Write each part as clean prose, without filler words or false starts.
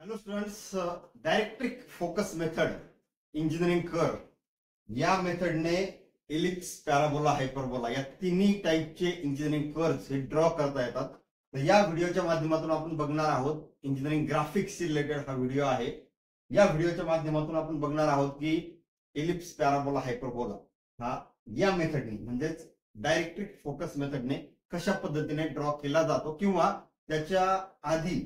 Hello students, डायरेक्ट्रिक focus method engineering curve या मेथडने ellipse, parabola, hyperbola या तिन्ही टाईपचे इंजिनिअरिंग कर्व्स हे ड्रॉ करता येतात. तर या व्हिडिओच्या माध्यमातून आपण बघणार आहोत इंजिनिअरिंग ग्राफिक्सशी रिलेटेड हा व्हिडिओ आहे. या व्हिडिओच्या माध्यमातून आपण बघणार आहोत की एलिप्स, पॅराबोला, हायपरबोला हा या मेथडने म्हणजेच डायरेक्ट्रिक फोकस मेथडने कशा पद्धतीने ड्रॉ केला जातो किंवा त्याच्या आधी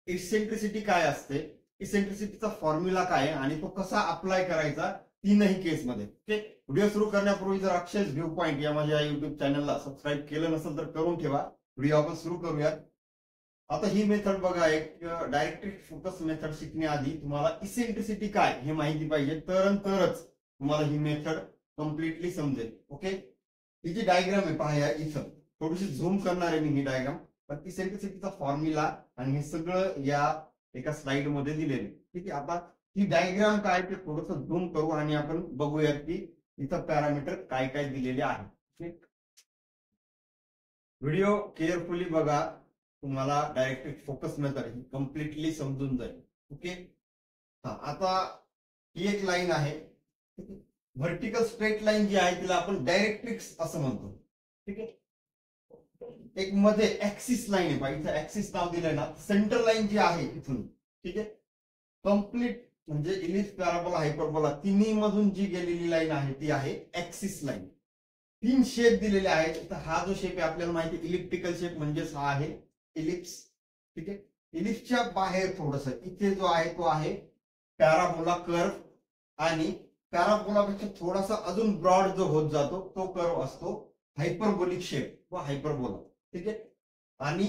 इसेंट्रिसिटी काय असते, इसेंट्रिसिटीचा फॉर्म्युला काय आणि तो कसा अप्लाय करायचा तीनही केसमध्ये. ओके, व्हिडिओ सुरू करण्यापूर्वी जर अक्षय व्ह्यू पॉइंट या माझ्या युट्यूब चॅनलला सबस्क्राईब केलं नसेल तर करून ठेवा. व्हिडिओ आपण सुरू करूयात. आता ही मेथड बघा, एक डायरेक्ट्रिक फोकस मेथड शिकण्याआधी तुम्हाला इसेंट्रिसिटी काय हे माहिती पाहिजे, तरच तुम्हाला ही मेथड कम्प्लिटली समजेल. ओके, ही जी डायग्राम आहे पहा, इथं थोडीशी झूम करणार आहे मी ही डायग्राम, पण इसेंट्रिसिटीचा फॉर्म्युला आणि हे सगळं या एका स्लाइड मध्ये दिलेले. ठीक आहे, आता ही डायग्राम काय ते थोडस झूम करू आणि आपण बघूयात की इथं पॅरामीटर काय काय दिलेले आहे. व्हिडिओ केअरफुली बघा, तुम्हाला डायरेक्ट्रिक फोकस मेथड ही कम्प्लिटली समजून जाईल. ओके, आता ही एक लाईन आहे, व्हर्टिकल स्ट्रेट लाईन जी आहे तिला आपण डायरेक्ट्रिक्स असं म्हणतो. ठीक आहे, एक मध्ये ऍक्सिस लाईन आहे पाहिजे, इथं ऍक्सिस नाव दिलंय ना. सेंटर लाईन जी आहे इथून, ठीक आहे, कम्प्लीट म्हणजे इलिप्स, पॅराबोला, हायपरबोला तिन्ही मधून जी गेलेली लाईन आहे ती आहे ऍक्सिस लाईन. तीन शेप दिलेले आहेत. तर हा जो शेप आहे आपल्याला माहिती इलिप्टिकल शेप म्हणजेच हा आहे इलिप्स. ठीक आहे, इलिप्सच्या बाहेर थोडस इथे जो आहे तो आहे पॅराबोला कर्व आणि पॅराबोलापेक्षा थोडासा अजून ब्रॉड जो होत जातो तो कर्व असतो हायपरबोलिक शेप व हायपरबोला. ठीक आहे, आणि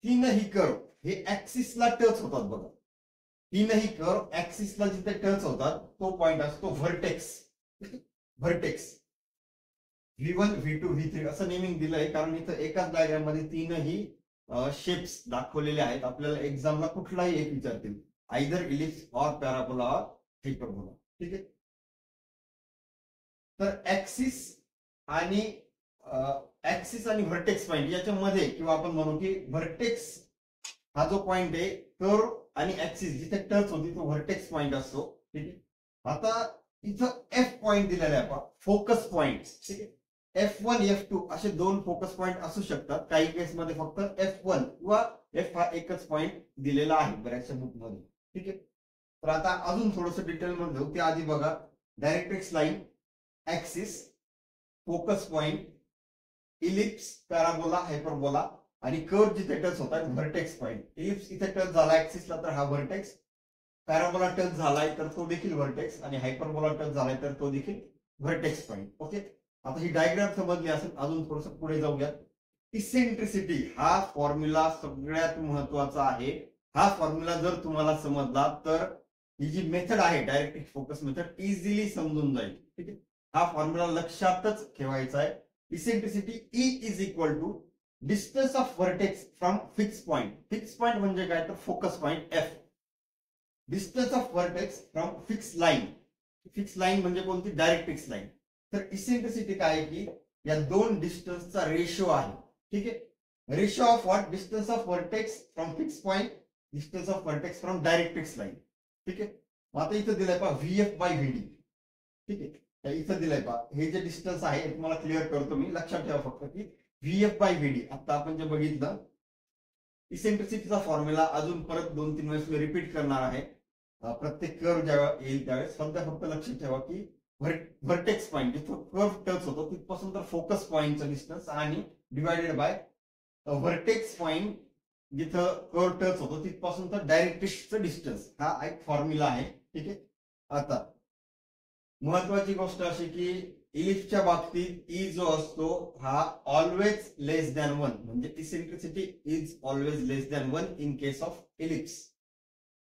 तीनही कर्व हे ऍक्सिसला टच होतात बघा. तीनही कर्व ऍक्सिसला जिथे टच होतात तो पॉइंट असतो vertex. Vertex V1, V2, V3 असं नेमिंग दिलंय कारण इथं एकाच डायग्राम मध्ये तीनही शेप्स दाखवलेले आहेत. आपल्याला एक्झामला कुठलाही एक विचारतील, either ellipse or parabola or hyperbola. ठीक आहे, तर ऍक्सिस आणि व्हर्टेक्स पॉइंट याच्यामध्ये किंवा आपण म्हणू की व्हर्टेक्स हा जो पॉइंट आहे कर्व आणि ऍक्सिस जिथे टच होती तो व्हर्टेक्स पॉइंट असतो. ठीक आहे, आता इथं एफ पॉइंट दिलेला आहे फोकस पॉइंट. ठीक आहे, F1, F2 असे दोन फोकस पॉइंट असू शकतात. काही केसमध्ये फक्त F1 किंवा F हा एकच पॉइंट दिलेला आहे बऱ्याचशा बुक मध्ये. ठीक आहे, तर आता अजून थोडस डिटेल मध्ये जाऊ. त्याआधी बघा, directrix line, axis, focus point, ellipse, parabola, hyperbola आणि कर्व जिथे टच होतात व्हर्टेक्स पॉइंट. इलिप्स इथे टच झाला ऍक्सिसला तर हा व्हर्टेक्स, पॅराबोला टच झालाय तर तो देखील व्हर्टेक्स आणि हायपरबोला टच झालाय तर तो देखील व्हर्टेक्स पॉइंट. ओके, आता ही डायग्राम समजली असेल. अजून थोडस पुढे जाऊयात. इसेंट्रिसिटी हा फॉर्म्युला सगळ्यात महत्वाचा आहे. हा फॉर्म्युला जर तुम्हाला समजला तर ही जी मेथड आहे डायरेक्ट्रिक फोकस मेथड इझिली समजून जाईल. ठीक आहे, हा फॉर्म्युला लक्षातच ठेवायचा आहे. Eccentricity E is equal to distance of vertex from fix point. Fix point म्हणजे काय तर focus point F, distance of vertex from fix line. Fix line म्हणजे कोणती? Directrix line. तर इसेंट्रिसिटी काय आहे की या दोन डिस्टन्सचा रेशो आहे. ठीक आहे, ratio of what? Distance of vertex from fix point, distance of vertex from directrix line. ठीक आहे, आता इथं दिलंय पहा VF बाय VD. ठीक आहे, इथं दिलंय पहा हे जे डिस्टन्स आहे तुम्हाला क्लिअर करतो मी. लक्षात ठेवा फक्त की VF बाय VD आता आपण जे बघितलं इसेंट्रिसिटीचा फॉर्म्युला अजून परत 2-3 वेळेस मी रिपीट करणार आहे. प्रत्येक कर्व जेव्हा येईल त्यावेळेस फक्त लक्षात ठेवा की व्हर्टेक्स पॉइंट जिथं कर्व टच होतो तिथपासून तर फोकस पॉइंटचं डिस्टन्स आणि डिवायडेड बाय व्हर्टेक्स पॉइंट जिथं कर्व टच होतो तिथपासून तर डायरेक्ट्रिक्सचं डिस्टन्स. हा एक फॉर्म्युला आहे. ठीक आहे, आता महत्वाची गोष्ट अशी की इलिप्सच्या बाबतीत E जो असतो हा ऑलवेज लेस दॅन 1 म्हणजे eccentricity is always less than 1 in case of ellipse.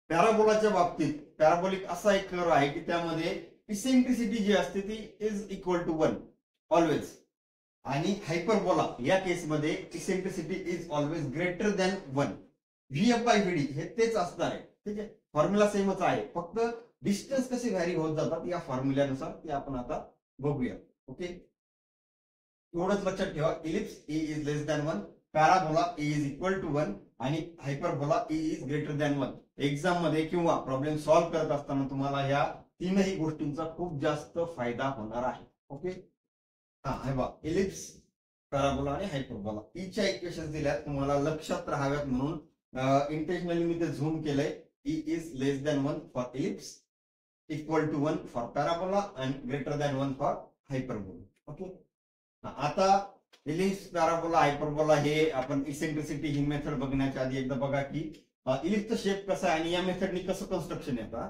पॅराबोलाच्या बाबतीत पॅराबोलिक असा एक कर्व आहे की त्यामध्ये इसेंट्रिसिटी जी असते ती इज इक्वल टू 1 ऑलवेज. आणि हायपरबोला या केसमध्ये eccentricity is always greater than 1. VF by VD हे तेच असणार आहे. ठीक आहे, फॉर्म्युला सेमच आहे, फक्त डिस्टन्स कसे व्हॅरी होत जातात या फॉर्म्युल्यानुसार ते आपण आता बघूया. ओके, एवढंच लक्षात ठेवा. Ellipse E is less than 1, parabola E is equal to 1 आणि hyperbola E is greater than 1. Exam मध्ये किंवा प्रॉब्लेम सॉल्व्ह करत असताना तुम्हाला या तीनही गोष्टींचा खूप जास्त फायदा होणार आहे. ओके, हा हे बघा, इलिप्स, पॅराबोला आणि हायपरबोला ईच्या इक्वेशन दिल्यात, तुम्हाला लक्षात राहाव्यात म्हणून इंटेन्शनली मी ते झूम केलंय. E is less than 1 for ellipse, equal to 1 for parabola and greater than 1 for hyperbola. Okay, आता इलिप्स, पॅराबोला, हायपरबोला हे आपण इसेंट्रिसिटी ही मेथड बघण्याच्या आधी एकदा बघा की इलिप्सचा शेप कसा आहे आणि या मेथडनी कसं कन्स्ट्रक्शन येतं.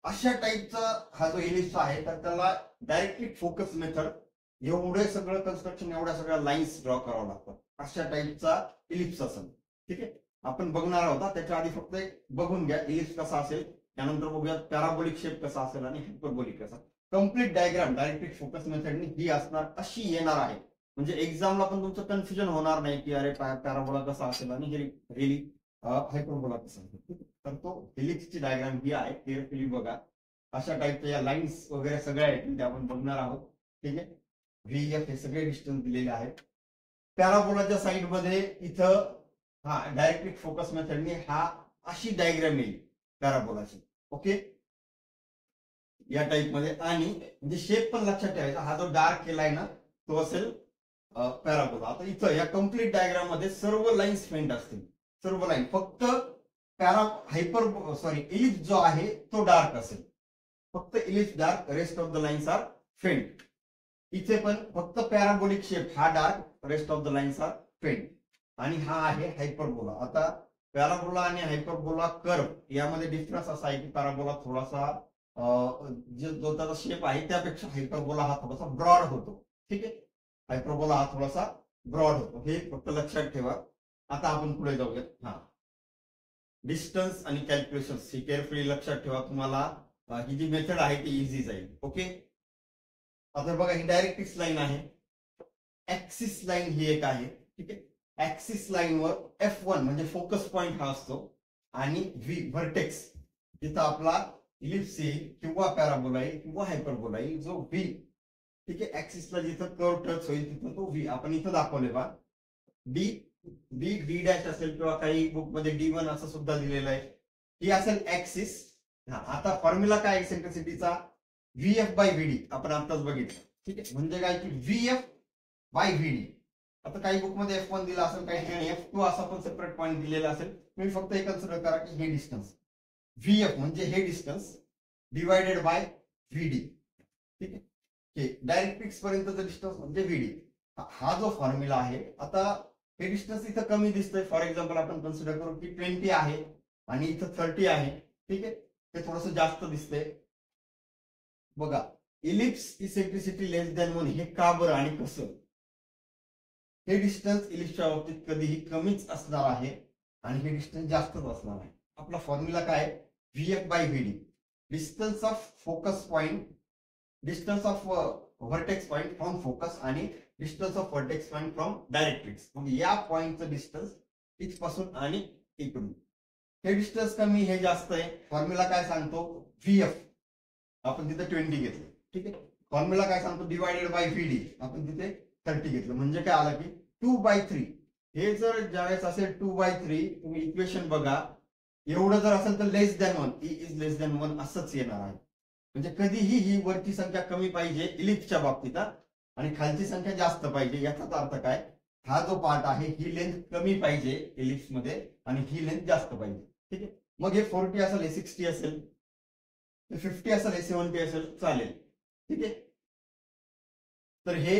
अशा टाईपचा हा जो इलिप्स आहे तर त्याला डायरेक्टली फोकस मेथड, एवढे सगळं कन्स्ट्रक्शन, एवढ्या सगळ्या लाईन्स ड्रॉ करावं लागतात. अशा टाईपचा इलिप्स असेल. ठीक आहे, आपण बघणार आहोत. त्याच्या आधी फक्त एक बघून घ्या इलिप्स कसा असेल, त्यानंतर बघूया पॅराबोलिक शेप कसा असेल आणि हायपरबोलिक कसा. कम्प्लीट डायग्राम डायरेक्टली फोकस मेथडनी ही असणार, अशी येणार आहे. म्हणजे एक्झामला पण तुमचं कन्फ्युजन होणार नाही की अरे पॅराबोला कसा असेल आणि हे हायपरबोला कसा असेल. तर तो हेलिक्सची डायग्राम ही आहे, केअरफुली बघा. अशा टाईपच्या या लाईन्स वगैरे सगळ्या आहेत त्या आपण बघणार आहोत. ठीक आहे, व्ही एफ हे सगळे डिस्टन्स दिलेले आहेत. पॅराबोलाच्या साइड मध्ये इथं हा डायरेक्टली फोकस मेथडने हा अशी डायग्राम येईल पॅराबोलाची. ओके, या टाईप मध्ये. आणि म्हणजे शेप पण लक्षात ठेवायचा, हा जो डार्क केलाय ना तो असेल पॅराबोला. आता इथं या कम्प्लीट डायग्राम मध्ये सर्व लाईन्स फेंट असतील, सर्व लाईन. फक्त इलिप्स जो आहे तो डार्क असेल, फक्त ellipse dark, rest of the lines are faint. इथे पण फक्त पॅराबोलिक शेप हा dark, rest of the lines are faint. आणि हा आहे हायपरबोला. आता पॅराबोला आणि हायपरबोला कर्व यामध्ये डिफरन्स असा आहे की पॅराबोला थोडासा जो त्याचा शेप आहे त्यापेक्षा हायपरबोला हा थोडासा ब्रॉड होतो. ठीक आहे, हायपरबोला हा थोडासा ब्रॉड होतो, हे फक्त लक्षात ठेवा. आता आपण पुढे जाऊयात. हा, डिस्टन्स आणि कॅल्क्युलेशन ही केअरफुली लक्षात ठेवा. तुम्हाला ही जी मेथड आहे ती इझी जाईल. ओके, आता बघा ही डायरेक्ट्रिक्स लाईन आहे, ऍक्सिस लाईन ही एक आहे. ठीक आहे, ऍक्सिस लाईनवर F1 म्हणजे फोकस पॉइंट हा असतो आणि व्ही व्हर्टेक्स जिथं आपला इलिप्स येईल किंवा पॅराबोला येईल किंवा हायपरबोला येईल, जो व्ही. ठीक आहे, ऍक्सिसला जिथं कर्व टच होईल तिथं तो व्ही आपण इथं दाखवले बा. डी डॅश असेल किंवा काही बुक मध्ये D1 असं सुद्धा दिलेलं आहे. ही असेल ऍक्सिस. आता फॉर्म्युला काय एक्सेंट्रिसिटीचा, VF बाय VD आपण आताच बघितलं. ठीक आहे, म्हणजे काय की VF बाय VD. आता काही बुक मध्ये F1 दिला असेल, काही ठिकाणी F2 असा पण सेपरेट पॉईंट दिलेला असेल. तुम्ही फक्त हे कन्सिडर करा की हे डिस्टन्स VF म्हणजे हे डिस्टन्स डिवायडेड बाय VD. ठीक आहे, डायरेक्ट्रिक्स पर्यंतचा डिस्टन्स म्हणजे VD. हा जो फॉर्म्युला आहे. आता हे डिस्टन्स इथं कमी दिसतंय, फॉर एक्झाम्पल आपण कन्सिडर करू की 20 आहे आणि इथं 30 आहे. ठीक आहे, ते थोडस जास्त दिसतंय. बघा, इलिप्स इसेंट्रिसिटी लेस दॅन 1 हे का बरं आणि कसं. हे डिस्टन्स इलिप्सच्या बाबतीत कधीही कमीच असणार आहे आणि हे डिस्टन्स जास्तच असणार आहे. आपला फॉर्म्युला काय, VF by VD, distance of focus point, distance of vertex point from focus आणि distance of vertex point from directrix. म्हणजे या पॉइंटचं डिस्टन्स इथपासून आणि इकडून. हे डिस्टन्स कमी, हे जास्त आहे. फॉर्म्युला काय सांगतो, VF आपण तिथे 20 घेतलं. ठीक आहे, फॉर्म्युला काय सांगतो, डिवायडेड बाय VD आपण तिथे 30 घेतलं. म्हणजे काय आलं की 2/3. हे जर ज्यावेळेस असेल 2/3, तुम्ही इक्वेशन बघा, एवढं जर असेल तर less than 1, e is less than 1 असंच येणार आहे. म्हणजे कधीही ही वरची संख्या कमी पाहिजे इलिप्सच्या बाबतीत आणि खालची संख्या जास्त पाहिजे. याचाच अर्थ काय, हा जो पार्ट आहे ही लेंथ कमी पाहिजे इलिप्स मध्ये आणि ही लेंथ जास्त पाहिजे. ठीक आहे, मग हे 40 असेल, हे 60 असेल, 50 असेल, हे 70 असेल, चालेल. ठीक आहे, तर हे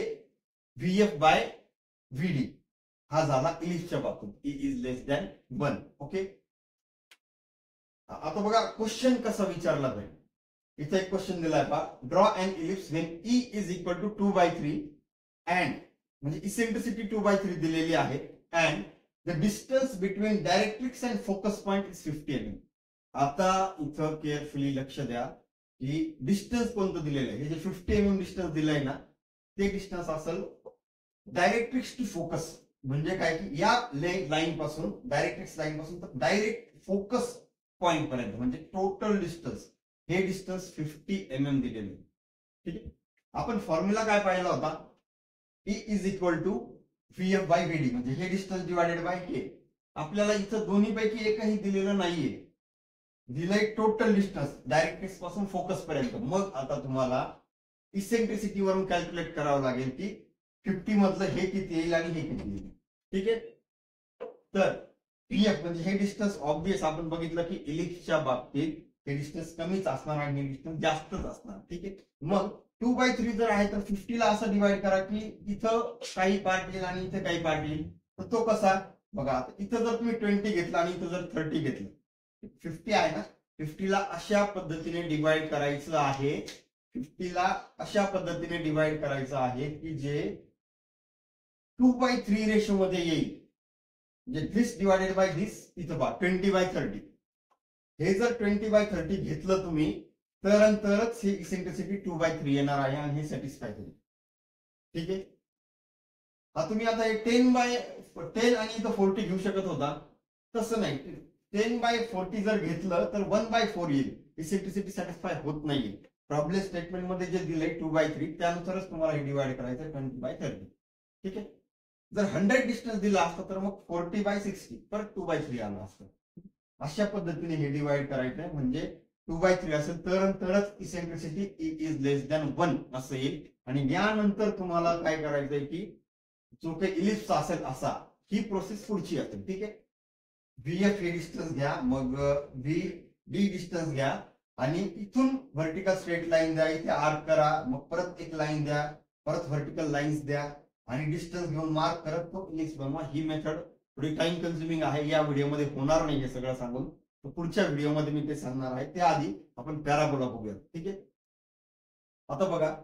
VF बाय VD हा झाला इलिप्सच्या बाबतीत, E is less than 1. Okay, आता बघा क्वेश्चन कसा विचारला जाईल. इथे एक क्वेश्चन दिलाय पहा, draw an ellipse when E is equal to 2/3 and, म्हणजे इसेंट्रिसिटी 2/3 दिलेली आहे and the distance between directrix and focus point is 50 mm. आता इथं केअरफुली लक्ष द्या की डिस्टन्स कोणतं दिलेलं आहे. हे जे 50 mm डिस्टन्स दिलंय ना, ते डिस्टन्स असेल डायरेक्ट्रिक्स टू फोकस. म्हणजे काय की या लाईन पासून, डायरेक्ट्रिक्स लाईन पासून तर डायरेक्ट फोकस पॉइंट पर्यंत, म्हणजे टोटल डिस्टन्स, हे डिस्टन्स 50 mm दिलेले. ठीक आहे, आपण फॉर्म्युला काय पाहिला होता, E is equal to VF by VD म्हणजे हे डिस्टन्स डिवायडेड बाय K. आपल्याला इथं दोन्ही पैकी एकही दिलेलं नाहीये, दिलंय टोटल डिस्टन्स डायरेक्ट्रिक्स पासून फोकस पर्यंत. मग आता तुम्हाला इसेंट्रिसिटी वरून कॅल्क्युलेट करावं लागेल की 50 मधलं हे किती येईल आणि हे किती येईल. ठीक आहे. तर पीएफ म्हणजे हे डिस्टन्स ऑब्वियस आपण बघितलं की इलिप्सच्या बाबतीत हे डिस्टन्स कमीच असणार आणि हे डिस्टन्स जास्तच असणार. ठीक आहे. मग 2/3 जर आहे तर 50 ला असं डिवाइड करा की इथं काही पार्ट येईल आणि इथे काही पार्ट येईल. तर तो कसा बघा, इथं जर तुम्ही 20 घेतला आणि इथं जर 30 घेतलं, 50 आहे ना, 50 ला अशा पद्धतीने डिवाइड करायचं आहे. 50 ला अशा पद्धतीने डिवाइड करायचं आहे की जे 2/3 रेशो मध्ये येईल. म्हणजे दिस डिवायडेड बाय दिस, इथं पहा 20/30. हे जर 20/30 घेतलं तुम्ही तरच ही इसेंट्रिसिटी 2/3 येणार आहे आणि हे सॅटिस्फाय होईल. ठीक आहे. हा तुम्ही आता 10/10 आणि इथं 40 घेऊ शकत होता, तसं नाही. 10/40 जर घेतलं तर 1/4 येईल. इसेंट्रिसिटी सॅटिस्फाय होत नाहीये. प्रॉब्लेम स्टेटमेंट मध्ये जे दिलंय 2/3 त्यानुसारच तुम्हाला हे डिवाइड करायचं 20/30. ठीक आहे. जर 100 डिस्टन्स दिला असतं तर मग 40/60 परत 2/3 आलं असतं. अशा पद्धतीने हे डिवाइड करायचंय. म्हणजे 2/3 असेल तरच इसेंट्रिसिटी इज लेस दॅन 1 असं येईल. आणि यानंतर तुम्हाला काय करायचंय की जो काही इलिप्स असेल असा, ही प्रोसेस पुढची असेल. ठीक आहे. VF हे डिस्टन्स घ्या, मग VD डिस्टन्स घ्या आणि इथून व्हर्टिकल स्ट्रेट लाईन द्या, इथे आर्क करा, मग परत एक लाईन द्या, परत व्हर्टिकल लाईन्स द्या आणि डिस्टन्स घेऊन मार्क करत तो इलिप्स बनवा. ही मेथड थोडी टाइम कन्झ्युमिंग आहे, या व्हिडिओमध्ये होणार नाही हे सगळं सांगून. तर पुढच्या व्हिडिओमध्ये मी ते सांगणार आहे. त्याआधी आपण पॅराबोला बघूया. ठीक आहे. आता बघा,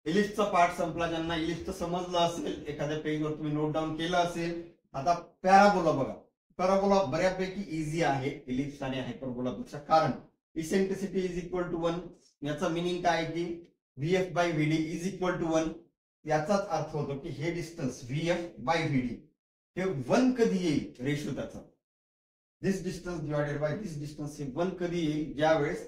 इलिप्सचा पार्ट संपला. ज्यांना इलिप्सचं समजलं असेल, एखाद्या पेजवर तुम्ही नोट डाऊन केलं असेल. आता पॅराबोला बघा. पॅराबोला बऱ्यापैकी इझी आहे इलिप्स आणि हायपरबोला पेक्षा, कारण इसेंट्रिसिटी इज इक्वल टू 1. याचा मिनिंग काय की VF/VD इज इक्वल टू 1. याचाच अर्थ होतो की हे डिस्टन्स VF/VD हे 1 कधी येईल, रेशो त्याचा this distance divided by this distance हे 1 कधी येईल, ज्यावेळेस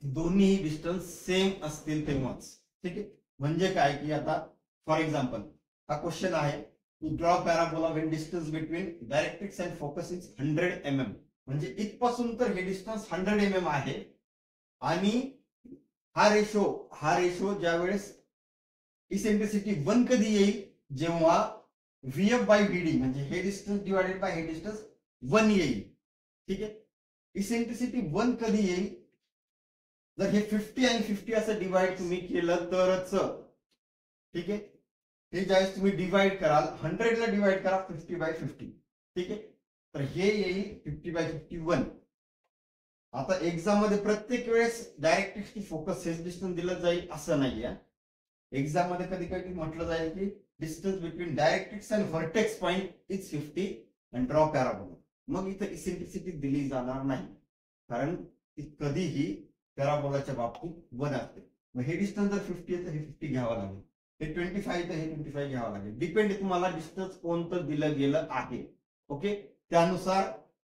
दोन्ही डिस्टन्स सेम असतील तेव्हाच. ठीक आहे. म्हणजे काय की आता फॉर एक्झाम्पल हा क्वेश्चन आहे की draw parabola when distance between directrix and focus is 100 mm. म्हणजे इथपासून तर हे डिस्टन्स 100 mm आहे आणि हा रेशो ज्यावेळेस इसेंट्रिसिटी 1 कधी येईल, जेव्हा VF/VD म्हणजे हे डिस्टन्स डिवायडेड बाय हे डिस्टन्स 1 येईल. ठीक आहे. इसेंट्रिसिटी 1 कधी येईल, जर हे 50 आणि 50 असं डिवाइड तुम्ही केलं तरच. ठीक आहे. हे ज्यावेळेस तुम्ही डिवाइड कराल, 100 ला डिवाइड करा 50/50. ठीक आहे. तर हे येईल 50/51. आता एक्झाम मध्ये प्रत्येक वेळेस डायरेक्ट्रिक्स फोकस हेच डिस्टन्स दिलं जाईल असं नाहीये. एक्झाम मध्ये कधी कधी म्हटलं जाईल की distance between directrix and vertex point is 50 and draw parabola. मग इथं इसेंट्रिसिटी दिली जाणार नाही, कारण कधीही पॅराबोलाच्या बाबतीत 1 असते. मग हे डिस्टन्स जर 50 आहे तर हे 50 घ्यावं लागेल, हे 25 तर हे 25 घ्यावं लागेल. डिपेंड तुम्हाला डिस्टन्स कोणतं दिलं गेलं आहे. ओके. त्यानुसार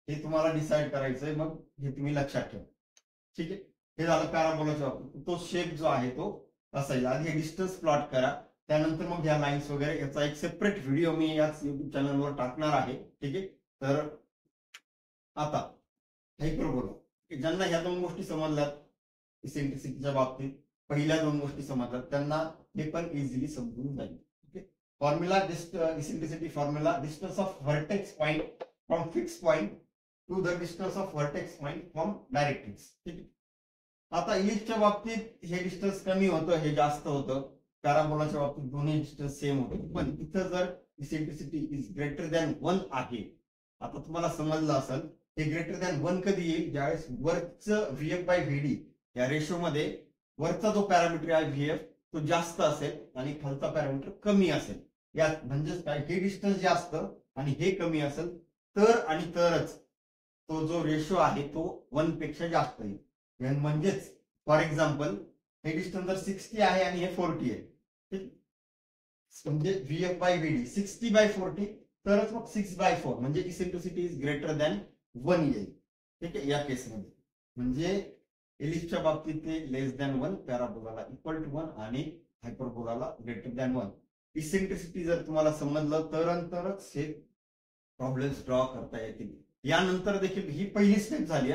हे तुम्हाला डिसाइड करायचंय. मग हे तुम्ही लक्षात ठेवा. ठीक आहे. हे झालं पॅराबोलाच्या बाबतीत. तो शेप जो आहे तो असा येईल. आधी हे डिस्टन्स प्लॉट करा, त्यानंतर मग ह्या लाईन्स वगैरे, याचा एक सेपरेट व्हिडिओ मी याच युट्यूब चॅनलवर टाकणार आहे. ठीक आहे. तर आता हायपरबोला, ज्यांना ह्या 2 गोष्टी समजल्यात इसेंट्रिसिटीच्या बाबतीत, पहिल्या 2 गोष्टी समजल्यात, त्यांना हे पण इझिली समजून जाईल. Okay. Formula eccentricity formula, distance of vertex point from fix point two the distance of vertex point from directrix. ठीक आहे. आता इलिप्सच्या बाबतीत हे डिस्टन्स कमी होतं, हे जास्त होतं. पॅराबोलाच्या बाबतीत दोन्ही डिस्टन्स सेम होते. पण इथं जर इसेंट्रिसिटी इज ग्रेटर दॅन 1 आहे, आता तुम्हाला समजलं असेल, हे ग्रेटर दॅन 1 कधी येईल, ज्यावेळेस वरचं VF/VD या रेशो मध्ये वरचा जो पॅरामीटर आहे VF तो जास्त असेल आणि खालचा पॅरामीटर कमी असेल. यात म्हणजेच काय, हे डिस्टन्स जास्त आणि हे कमी असेल तर आणि तरच तो जो रेशो आहे तो 1 पेक्षा जास्त येईल. म्हणजेच फॉर एक्झाम्पल हे डिस्टन्स जर 60 आहे आणि हे 40 आहे, म्हणजे VF/VD 60/40 तरच मग 6/4 म्हणजे इसेंट्रिसिटी इज ग्रेटर दॅन 1 येईल. ठीक आहे. या केसमध्ये म्हणजे इलिप्सच्या बाबतीत ते लेस दॅन 1, पॅराबोलाला इक्वल टू 1 आणि हायपरबोलाला ग्रेटर दॅन 1. इसेंट्रिसिटी जर तुम्हाला समजलं तरच हे प्रॉब्लेम्स ड्रॉ करता येतील. यानंतर देखील ही पहिली स्टेप झाली.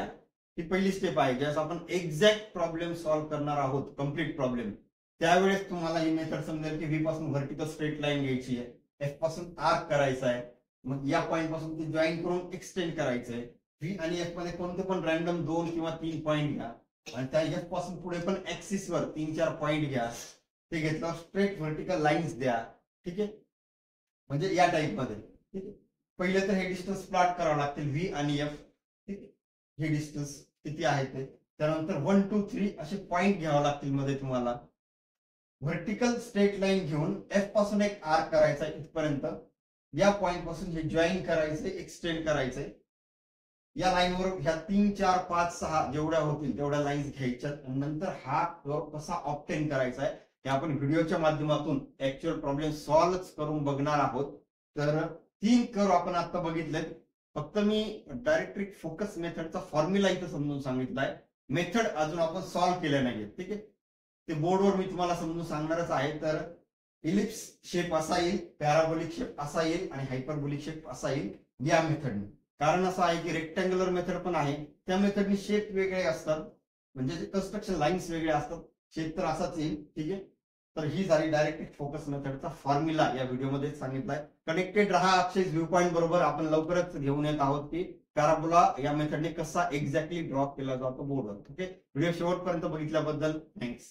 ही पहिली स्टेप आहे ज्यास आपण एक्झॅक्ट प्रॉब्लेम सॉल्व्ह करणार आहोत, कम्प्लीट प्रॉब्लेम. त्यावेळेस तुम्हाला ही मेथड समजेल की व्ही पासून व्हर्टिकल स्ट्रेट लाईन घ्यायची आहे, एफ पासून आर्क करायचा आहे, मग या पॉईंट पासून ते जॉईन करून एक्सटेंड करायचं आहे. व्ही आणि एफ मध्ये कोणते पण रॅन्डम 2 किंवा 3 पॉईंट घ्या आणि त्या एफ पासून पुढे पण ऍक्सिस वर 3-4 पॉईंट घ्या. ते घेतलं स्ट्रेट व्हर्टिकल लाईन्स द्या. ठीक आहे, म्हणजे या टाइप मध्ये. ठीक आहे, पहिले तर हे डिस्टन्स प्लॉट करावं लागतील व्ही आणि एफ. ठीक आहे, हे डिस्टन्स किती आहे ते. त्यानंतर 1, 2, 3 असे पॉईंट घ्यावं लागतील मध्ये तुम्हाला. व्हर्टिकल स्ट्रेट लाईन घेऊन एफ पासून एक आर्क करायचा इथपर्यंत, या पॉइंट पासून हे जॉईन करायचे, एक्सटेंड करायचे. या लाईनवर ह्या 3, 4, 5, 6 जेवढ्या होतील तेवढ्या लाईन्स घ्यायच्या. नंतर हा कर्व कसा ऑब्टेन करायचा आहे हे आपण व्हिडिओच्या माध्यमातून ऍक्च्युअल प्रॉब्लेम सॉल्व्ह करून बघणार आहोत. तर 3 कर्व आपण आता बघितलेत. फक्त मी डायरेक्ट्रिक फोकस मेथडचा फॉर्म्युला इथं समजून सांगितलाय, मेथड अजून आपण सॉल्व्ह केल्या नाहीये. ठीक आहे, ते बोर्डवर मी तुम्हाला समजून सांगणारच आहे. तर इलिप्स शेप असा येईल, पॅराबोलिक शेप असा येईल आणि हायपरबोलिक शेप असा येईल या मेथडने. कारण असं आहे की रेक्टँग्युलर मेथड पण आहे, त्या मेथडने शेप वेगळे असतात, म्हणजे कन्स्ट्रक्शन लाईन्स वेगळे असतात, शेप तर असाच येईल. ठीक आहे, तर ही झाली डायरेक्ट फोकस मेथडचा फॉर्म्युला या व्हिडिओमध्ये सांगितलाय. कनेक्टेड रहा अक्षय व्ह्यू पॉईंट बरोबर. आपण लवकरच घेऊन येत आहोत की पॅराबोला या मेथडने कसा एक्झॅक्टली ड्रॉ केला जातो बोर्डवर. ओके, व्हिडिओ शेवटपर्यंत बघितल्याबद्दल थँक्स.